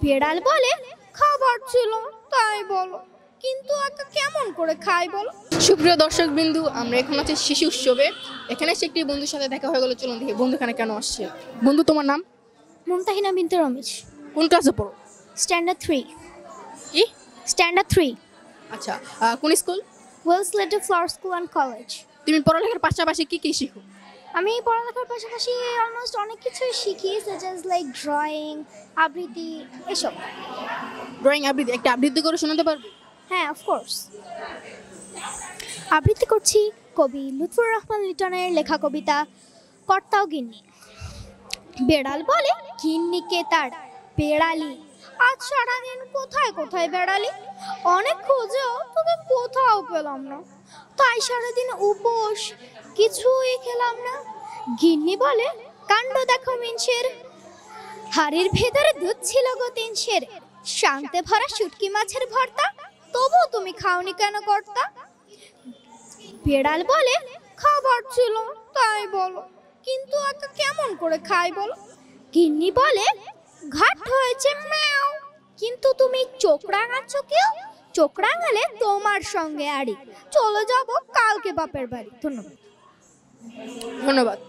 বেড়াল বলে খাবার ছিল তাই বলো, কিন্তু একা কেমন করে খাই বলো। সুপ্রিয় দর্শক বিন্দু, আমরা এখন আছি শিশু উৎসবে। এখানে এসে একটি বন্ধুর সাথে দেখা হয়ে গেল। চলুন দেখি বন্ধু এখানে কেন আসছে। বন্ধু, তোমার নাম? মুমতাহিনা বিনতে রমেশ। কোন ক্লাসে পড়ো? স্ট্যান্ডার্ড 3। কি? স্ট্যান্ডার্ড 3। আচ্ছা, কোন স্কুল? ওয়েলসলেটে ফ্লাওয়ার স্কুল অ্যান্ড কলেজ। তুমি পড়ালেখার পাশাপাশি কি কি শিখো? আমি পড়ালেখার পাশাপাশি অলমোস্ট অনেক কিছুই শিখি, সাচ অ্যাজ লাইক ড্রয়িং, আবৃত্তি, এসব। ড্রয়িং, আবৃত্তি। একটা আবৃত্তি করে শোনাতে পারবে? হ্যাঁ, অফকোর্স। আবৃত্তি করছি কবি লুৎফর রহমান লিটনের লেখা কবিতা কর্তা ও গিন্নি। বেড়াল বলে গিন্নিকে তার বেড়ালি, আজ সারাদিন কোথায় কোথায় বেড়ালি, অনেক খোঁজেও তোকে কোথাও পেলাম না, তাই সারাদিন উপোস, কিছুই খেলাম না। গিন্নি বলে কাণ্ড দেখো মিনসের, হাড়ির ভেতরে দুধ ছিল গো 3 সের, শান্তে ভরা শুটকি মাছের ভর্তা, তবু তুমি খাওনি কেন কর্তা। বেড়াল বলে খাবার ছিল তাই বলো, কিন্তু একা কেমন করে খাই বলো। গিন্নি বলে ঘাট হয়েছে ম্যাও, কিন্তু তুমি চোখ রাঙাচ্ছ কেউ, চোখ রাঙালে তোমার সঙ্গে আড়ি, চলে যাব কালকে বাপের বাড়ি। ধন্যবাদ। ধন্যবাদ।